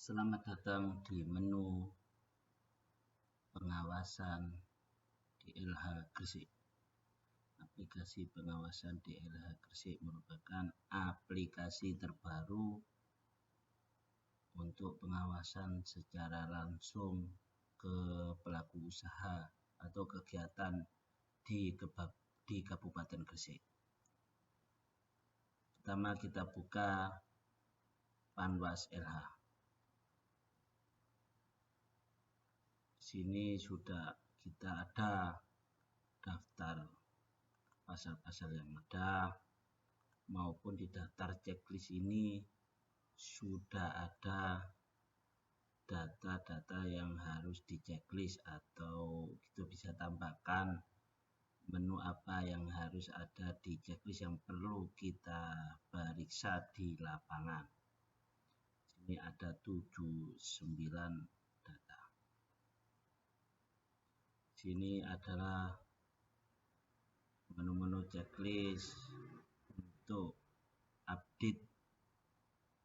Selamat datang di menu pengawasan DLH Gresik. Aplikasi pengawasan DLH Gresik merupakan aplikasi terbaru untuk pengawasan secara langsung ke pelaku usaha atau kegiatan di Kabupaten Gresik. Pertama kita buka Panwas LH. Sini sudah kita ada daftar pasal-pasal yang ada, maupun di daftar checklist ini sudah ada data-data yang harus di checklist, atau kita bisa tambahkan menu apa yang harus ada di checklist yang perlu kita periksa di lapangan. Sini ada 79 data. Sini adalah menu-menu checklist untuk update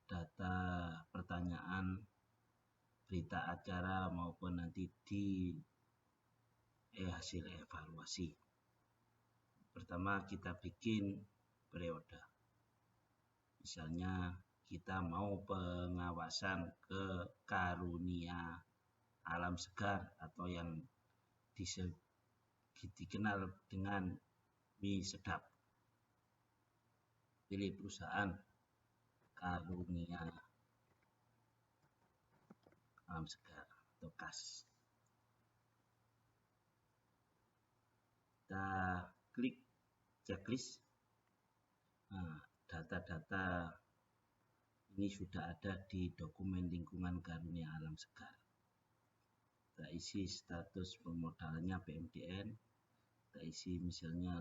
data pertanyaan, berita acara, maupun nanti di hasil evaluasi. Pertama kita bikin periode. Misalnya kita mau pengawasan ke Karunia Alam Segar atau yang dikenal dengan mie sedap. Pilih perusahaan Karunia Alam Segar atau KAS. Kita klik checklist. Nah, data-data ini sudah ada di dokumen lingkungan Karunia Alam Segar. Kita isi status permodalannya PMDN. Kita isi misalnya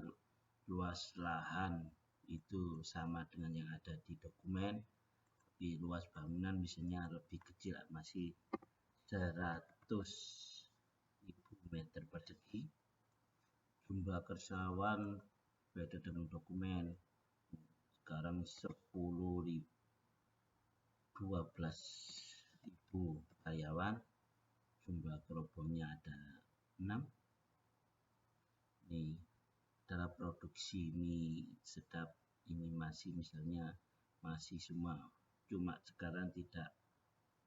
luas lahan itu sama dengan yang ada di dokumen, tapi luas bangunan misalnya lebih kecil, masih 100.000 meter persegi. Jumlah karyawan beda dengan dokumen, sekarang 12.000 karyawan. Jumlah gerobongnya ada 6. Ini adalah produksi mie sedap. Ini masih misalnya masih semua, cuma sekarang tidak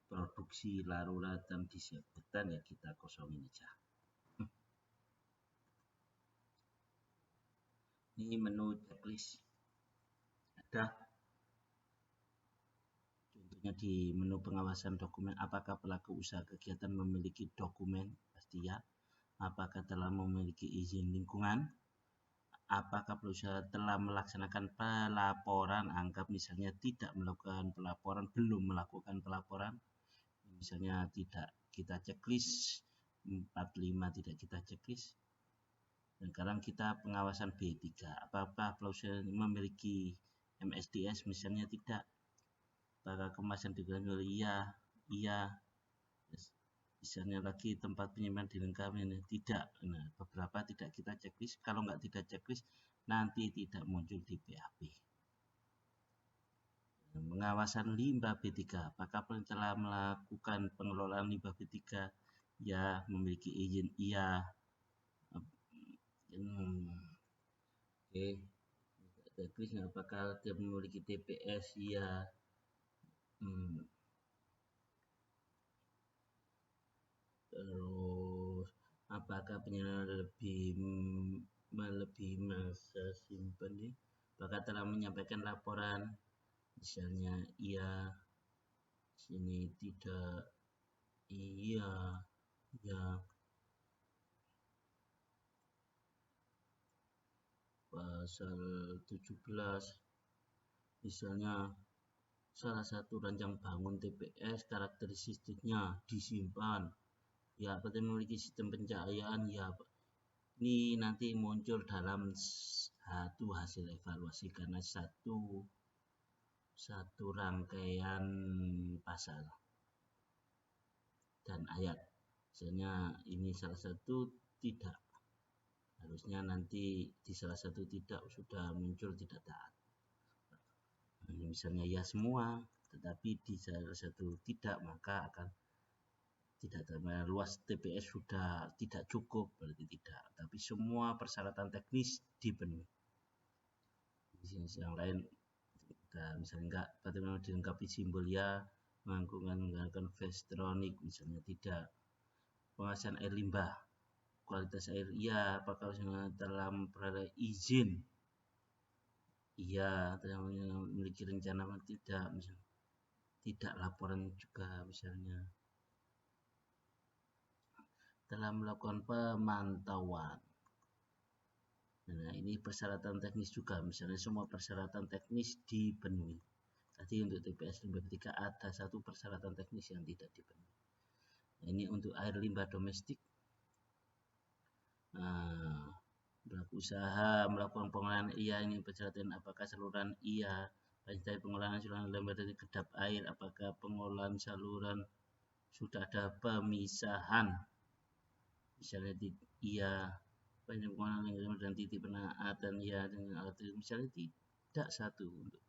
produksi larut dan disiapkan, ya kita kosongin aja. Ini menu checklist ada. Contohnya di menu pengawasan dokumen, apakah pelaku usaha kegiatan memiliki dokumen? Pasti ya. Apakah telah memiliki izin lingkungan? Apakah perusahaan telah melaksanakan pelaporan? Anggap misalnya tidak melakukan pelaporan, belum melakukan pelaporan. Misalnya tidak kita checklist, 45 tidak kita checklist. Dan sekarang kita pengawasan B3. Apakah perusahaan memiliki MSDS? Misalnya tidak. Apakah kemasan digunakan? Iya. Misalnya lagi tempat penyimpanan dilengkapi, tidak. Nah, beberapa tidak kita checklist. Kalau nggak tidak checklist, nanti tidak muncul di BAP. Pengawasan limbah B3. Apakah telah melakukan pengelolaan limbah B3? Ya, memiliki izin. Iya. Oke. Checklist, apakah dia memiliki TPS? Iya. Terus apakah penyelenggaraan melebihi masa simpan nih? Apakah telah menyampaikan laporan? Misalnya iya, sini tidak, iya. Pasal 17 misalnya salah satu ranjang bangun TPS karakteristiknya disimpan, ya, berarti memiliki sistem pencahayaan, ya. Ini nanti muncul dalam satu hasil evaluasi karena satu rangkaian pasal dan ayat. Misalnya ini salah satu tidak, harusnya nanti di salah satu tidak sudah muncul tidak taat. Misalnya ya semua, tetapi di salah satu tidak, maka akan tidak. Luas TPS sudah tidak cukup, berarti tidak, tapi semua persyaratan teknis dipenuhi. Yang lain misalnya enggak, bagaimana dilengkapi simbol ya, menggunakan Vestronic misalnya tidak. Pengawasan air limbah, kualitas air iya, apakah telah memperoleh izin iya, telah memiliki rencana tidak, misalnya tidak. Laporan juga misalnya telah melakukan pemantauan. Nah, ini persyaratan teknis juga, misalnya semua persyaratan teknis dipenuhi. Tadi untuk TPS limbah B3 ada satu persyaratan teknis yang tidak dipenuhi. Nah, ini untuk air limbah domestik. Pelaku usaha melakukan pengolahan iya, ini persyaratan apakah saluran iya, dari pengolahan saluran limbah dari kedap air, apakah pengolahan saluran sudah ada pemisahan, misalnya iya, pengolahan limbah dan titik penaatan iya dengan alat misalnya tidak satu, untuk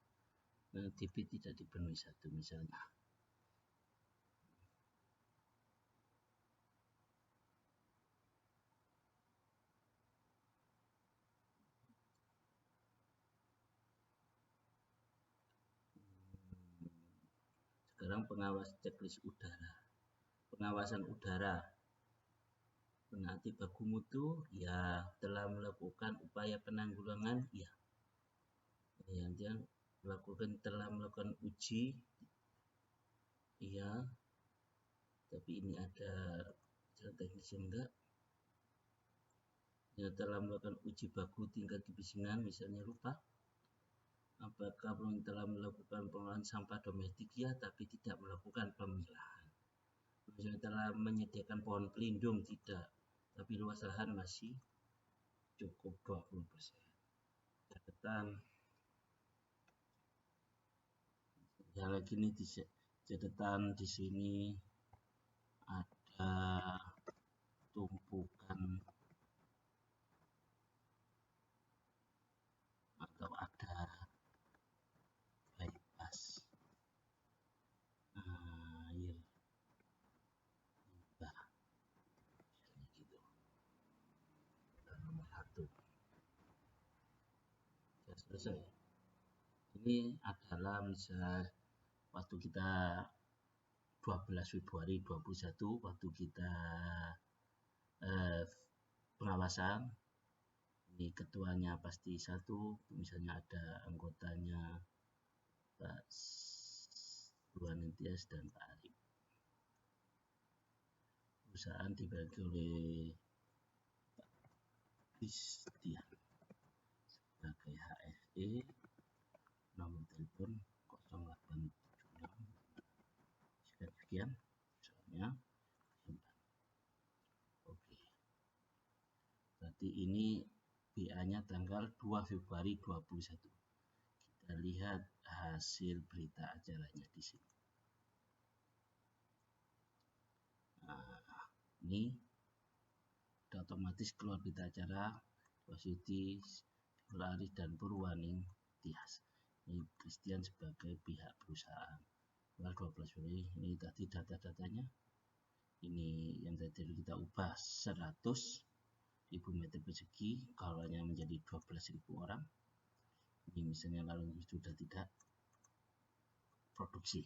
DP tidak dipenuhi satu misalnya. Sekarang pengawas checklist udara. Pengawasan udara. Penati baku mutu, ya. Telah melakukan upaya penanggulangan, ya. Kemudian telah melakukan uji, ya. Tapi ini ada teknis enggak. Ya, telah melakukan uji baku tingkat kebisingan, misalnya lupa. Apakah telah melakukan pengolahan sampah domestik, ya, tapi tidak melakukan pemilahan. Misalnya telah menyediakan pohon pelindung, tidak, tapi luas lahan masih cukup 20%. Catatan yang lagi ini di catatan di sini ada tumpukan atau ada bypass air limbah, gitu. Nomor 1 sudah selesai. Ini adalah misalnya waktu kita 12 Februari 21, waktu kita pengawasan. Ini ketuanya pasti satu, misalnya ada anggotanya Pak Luanentias dan Pak Arif. Perusahaan dibagi oleh Pak Christian sebagai HSE, nomor telepon 0876. Sekian soalnya. Oke. Berarti ini BA-nya tanggal 2 Februari 21. Kita lihat hasil berita acaranya di sini. Nah, ini sudah otomatis keluar berita acara Wahyudi, Arif dan Purwaning Tias. Ini Christian sebagai pihak perusahaan. Tanggal 12 Februari, ini tadi data-datanya. Ini yang tadi kita ubah 100.000 meter persegi, kawannya menjadi 12.000 orang. Ini misalnya lalu sudah tidak produksi.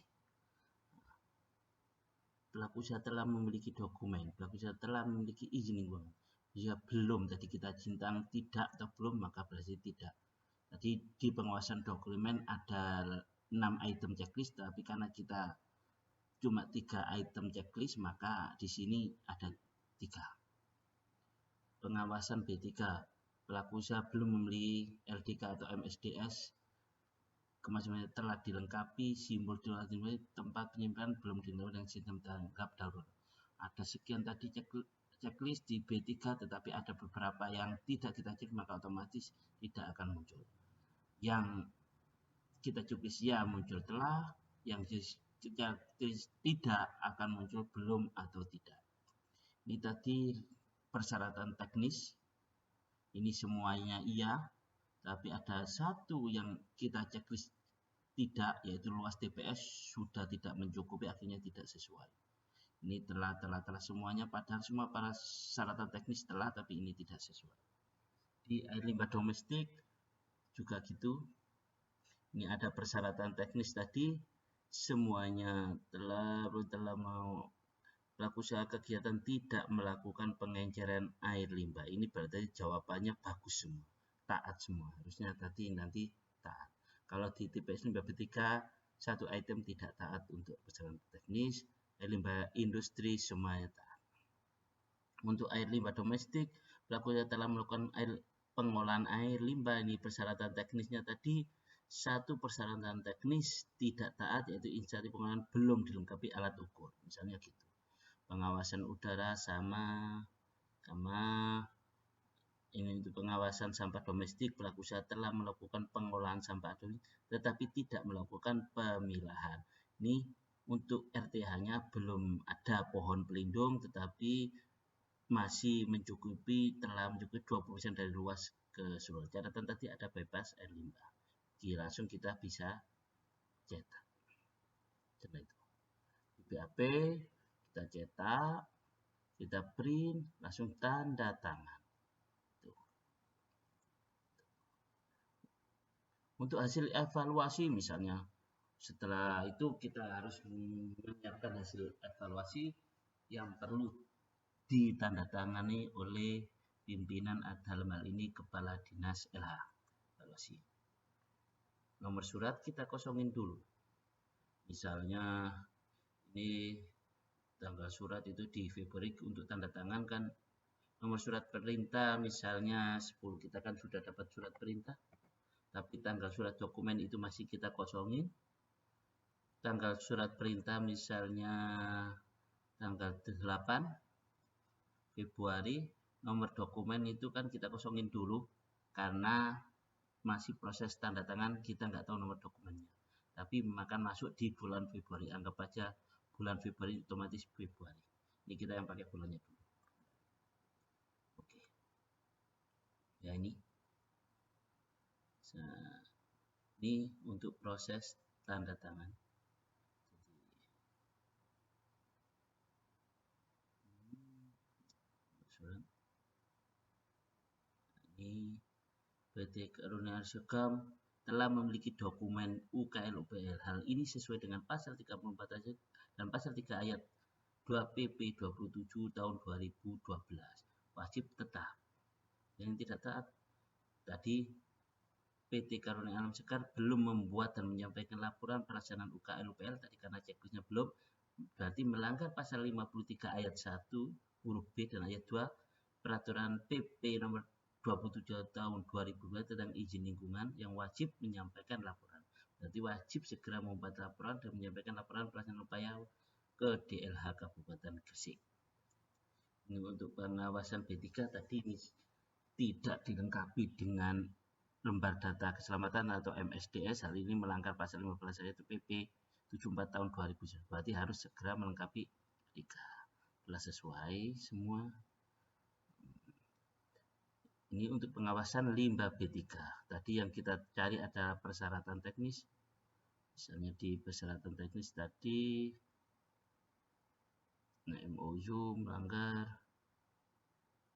Pelaku usaha telah memiliki dokumen, pelaku usaha telah memiliki izin lingkungan. Jika belum, tadi kita centang tidak atau belum, maka berarti tidak. Tadi di pengawasan dokumen ada 6 item checklist, tapi karena kita cuma 3 item checklist, maka di sini ada 3. Pengawasan B3, pelaku usaha belum memiliki LDK atau MSDS, kemasan telah dilengkapi, simbol dilengkapi, tempat penyimpanan belum dilengkapi dengan sistem tanggap darurat. Ada sekian tadi checklist di B3, tetapi ada beberapa yang tidak kita cek, maka otomatis tidak akan muncul. Yang kita checklist ya muncul telah, yang tidak akan muncul belum atau tidak. Ini tadi persyaratan teknis, ini semuanya iya, tapi ada satu yang kita checklist tidak, yaitu luas TPS sudah tidak mencukupi, akhirnya tidak sesuai. Ini telah semuanya, padahal semua persyaratan teknis telah, tapi ini tidak sesuai. Di air limbah domestik juga gitu. Ini ada persyaratan teknis tadi, semuanya telah mau pelaku usaha kegiatan tidak melakukan pengenceran air limbah. Ini berarti jawabannya bagus semua, taat semua. Harusnya tadi nanti taat. Kalau di TPS limbah B3 satu item tidak taat untuk persyaratan teknis, air limbah industri semuanya taat. Untuk air limbah domestik, pelaku usaha telah melakukan pengolahan air limbah. Ini persyaratan teknisnya tadi, satu persyaratan teknis tidak taat, yaitu instansi pengolahan belum dilengkapi alat ukur, misalnya gitu. Pengawasan udara sama ini untuk pengawasan sampah domestik, pelaku usaha telah melakukan pengolahan sampah domestik tetapi tidak melakukan pemilahan. Ini untuk RTH-nya belum ada pohon pelindung, tetapi masih telah mencukupi 20% dari luas keseluruhan. Catatan tadi ada bebas air limbah. Jadi langsung kita bisa cetak. Seperti itu. Di BAP kita cetak, kita print, langsung tanda tangan. Tuh. Untuk hasil evaluasi misalnya, setelah itu kita harus menyiapkan hasil evaluasi yang perlu ditandatangani oleh pimpinan, dalam hal ini Kepala Dinas LH. Evaluasi. Nomor surat kita kosongin dulu. Misalnya ini tanggal surat itu di Februari, untuk tanda tangan kan nomor surat perintah misalnya 10, kita kan sudah dapat surat perintah, tapi tanggal surat dokumen itu masih kita kosongin. Tanggal surat perintah misalnya tanggal 8 Februari, nomor dokumen itu kan kita kosongin dulu karena masih proses tanda tangan, kita nggak tahu nomor dokumennya, tapi akan masuk di bulan Februari. Anggap aja bulan Februari, otomatis Februari. Ini kita yang pakai bulannya dulu. Oke. Ya ini untuk proses tanda tangan. Ini PT Karunian Sekam telah memiliki dokumen UKL UPL. Hal ini sesuai dengan pasal 34 ayat dan pasal 3 ayat 2 PP 27 tahun 2012. Wajib tetap. Yang tidak taat tadi, PT Karunia Alam Sekar belum membuat dan menyampaikan laporan pelaksanaan UKL UPL tadi karena checklistnya belum, berarti melanggar pasal 53 ayat 1 huruf B dan ayat 2 peraturan PP nomor 27 tahun 2002 tentang izin lingkungan yang wajib menyampaikan laporan. Berarti wajib segera membuat laporan dan menyampaikan laporan pelaksanaan upaya ke DLH Kabupaten Gresik. Ini untuk pengawasan B3 tadi tidak dilengkapi dengan lembar data keselamatan atau MSDS. Hal ini melanggar pasal 15 ayat PP 74 tahun 2000. Berarti harus segera melengkapi B3. Telah sesuai semua. Ini untuk pengawasan limbah B3. Tadi yang kita cari adalah persyaratan teknis. Misalnya di persyaratan teknis tadi, nah MOU melanggar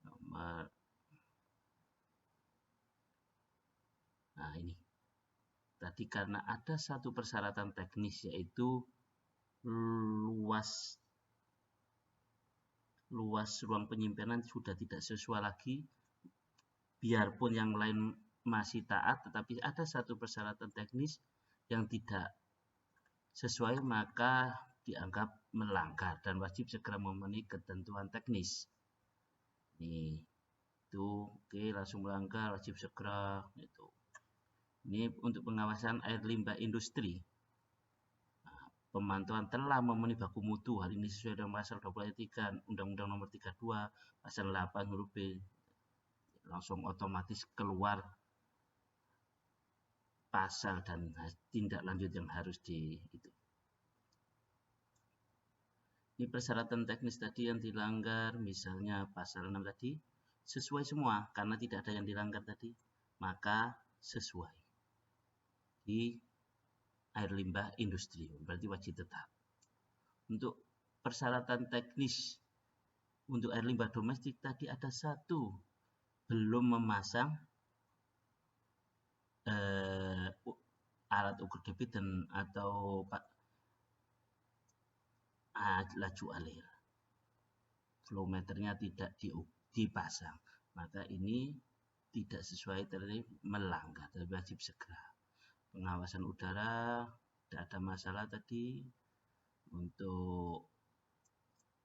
nomor. Nah ini. Tadi karena ada satu persyaratan teknis, yaitu luas ruang penyimpanan sudah tidak sesuai lagi. Biarpun yang lain masih taat, tetapi ada satu persyaratan teknis yang tidak sesuai, maka dianggap melanggar dan wajib segera memenuhi ketentuan teknis. Nih, itu oke, langsung melanggar, wajib segera itu. Ini untuk pengawasan air limbah industri. Nah, pemantauan telah memenuhi baku mutu. Hal ini sesuai dengan pasal 23 Undang-Undang Nomor 32 pasal 8 huruf B. Langsung otomatis keluar pasal dan tindak lanjut yang harus itu. Ini persyaratan teknis tadi yang dilanggar, misalnya pasal 6 tadi sesuai semua karena tidak ada yang dilanggar tadi, maka sesuai. Jadi air limbah industri, berarti wajib tetap. Untuk persyaratan teknis untuk air limbah domestik tadi ada satu, belum memasang alat ukur debit dan atau laju alir. Flow meternya tidak dipasang, maka ini tidak sesuai tadi, melanggar, wajib segera. Pengawasan udara tidak ada masalah tadi. Untuk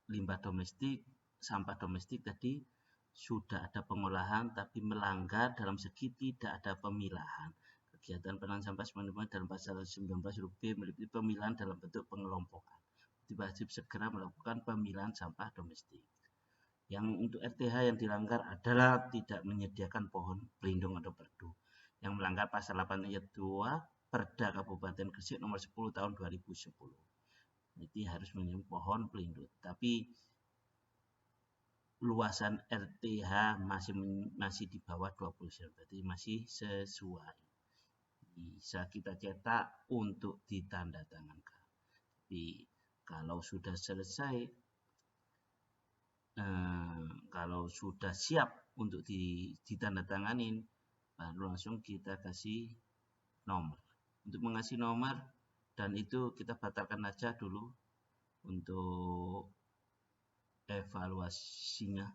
limbah domestik, sampah domestik tadi sudah ada pengolahan tapi melanggar dalam segi tidak ada pemilahan. Kegiatan penanganan sampah sebagaimana dalam pasal 19 huruf B meliputi pemilahan dalam bentuk pengelompokan. Wajib segera melakukan pemilahan sampah domestik. Yang untuk RTH yang dilanggar adalah tidak menyediakan pohon pelindung atau perdu. Yang melanggar pasal 8 ayat 2 Perda Kabupaten Gresik nomor 10 tahun 2010. Jadi harus menyediakan pohon pelindung. Tapi luasan RTH masih di bawah 20 cm, berarti masih sesuai. Bisa kita cetak untuk ditandatangankan. Jadi kalau sudah selesai, kalau sudah siap untuk ditandatanganin, baru langsung kita kasih nomor. Untuk mengasih nomor, dan itu kita batalkan aja dulu untuk evaluasinya.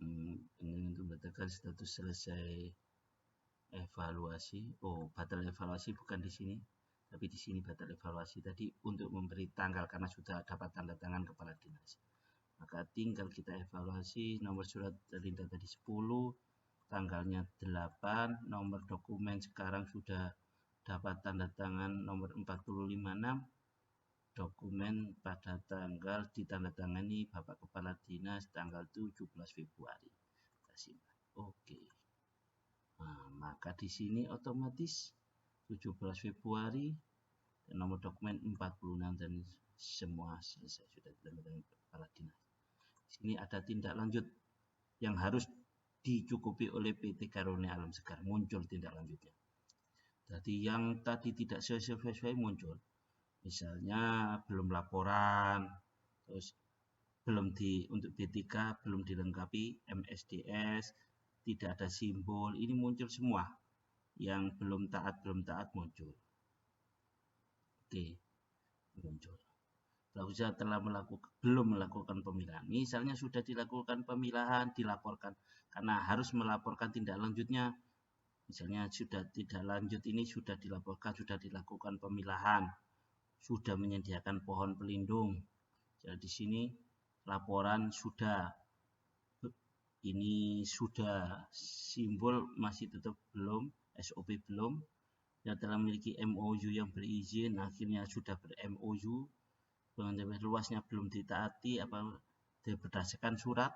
Ini untuk batalkan status selesai evaluasi. Oh, batal evaluasi bukan di sini, tapi di sini batal evaluasi tadi untuk memberi tanggal karena sudah dapat tanda tangan kepala dinas. Maka tinggal kita evaluasi. Nomor surat terindah tadi 10, tanggalnya 8, nomor dokumen sekarang sudah dapat tanda tangan nomor 456, dokumen pada tanggal ditandatangani Bapak Kepala Dinas tanggal 17 Februari. Oke. Nah, maka di sini otomatis 17 Februari dan nomor dokumen 46 dan semua selesai, sudah ditandatangani Kepala Dinas. Di sini ada tindak lanjut yang harus dicukupi oleh PT Karunia Alam Segar, muncul tindak lanjutnya. Jadi yang tadi tidak sesuai muncul, misalnya belum laporan, terus untuk B3 belum dilengkapi MSDS, tidak ada simbol, ini muncul semua. Yang belum taat muncul. Oke, muncul. Setelah belum melakukan pemilahan, misalnya sudah dilakukan pemilahan, dilaporkan, karena harus melaporkan tindak lanjutnya. Misalnya sudah tidak lanjut, ini sudah dilaporkan, sudah dilakukan pemilahan, sudah menyediakan pohon pelindung. Jadi di sini laporan sudah, ini sudah, simbol masih tetap belum, SOP belum, dan telah memiliki MOU yang berizin, akhirnya sudah ber-MOU, luasnya belum ditaati berdasarkan surat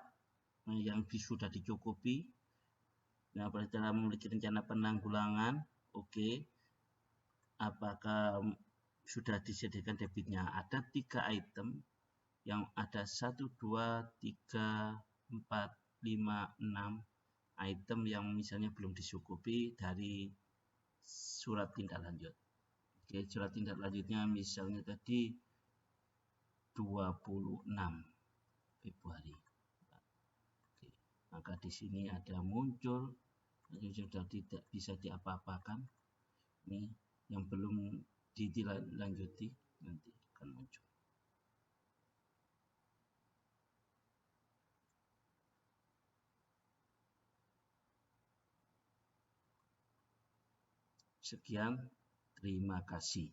yang sudah dicukupi. Nah, telah memiliki rencana penanggulangan, oke. Apakah sudah disediakan debitnya? Ada 3 item yang ada 1, 2, 3, 4, 5, 6 item yang misalnya belum dicukupi dari surat tindak lanjut. Oke, surat tindak lanjutnya misalnya tadi 26 Februari. Oke, maka di sini ada muncul, ini sudah tidak bisa diapa-apakan. Ini yang belum dilanjuti nanti akan muncul. Sekian, terima kasih.